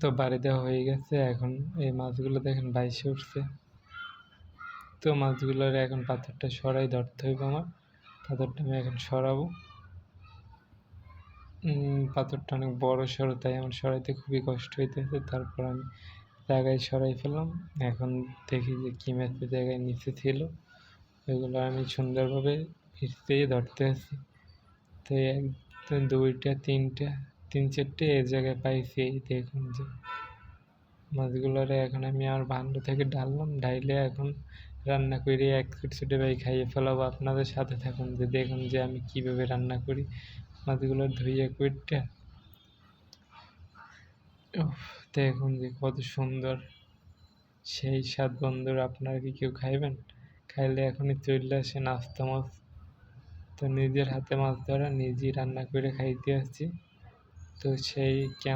তো বাড়ি দেওয়া হয়ে গেছে। এখন এই মাছগুলো দেখেন বাইসে উঠছে। তো মাছগুলোর এখন পাথরটা সরাই ধরতে হইবে আমার। পাথরটা আমি এখন সরাবো। পাথরটা অনেক বড় সড়ো, তাই আমার সরাইতে খুবই কষ্ট হইতেছে। তারপর আমি জায়গায় সরাই ফেললাম। এখন দেখি যে কী মাছের জায়গায় নিচে ছিল, ওইগুলো আমি সুন্দরভাবে ফিরতেই ধরতে আছি। তো এক দুইটা তিনটা তিন চারটে এই জায়গায় পাইছি। এই দেখুন যে মাছগুলোরে এখন আমি আমার ভান্ড থেকে ডাললাম, ডাইলে এখন রান্না করে এক ছোটো ভাই খাইয়ে ফেলাবো। আপনাদের সাথে থাকুন যে দেখুন যে আমি কীভাবে রান্না করি মাছগুলো ধুইয়ে কুইটটা। দেখুন যে কত সুন্দর, সেই স্বাদ। বন্ধুরা, আপনারা কি কেউ খাইবেন? খাইলে এখনই চলে আসেন আস্তা মাছ। তো নিজের হাতে মাছ ধরা, নিজেই রান্না করে খাইতে আসছি। তো সেই কেমন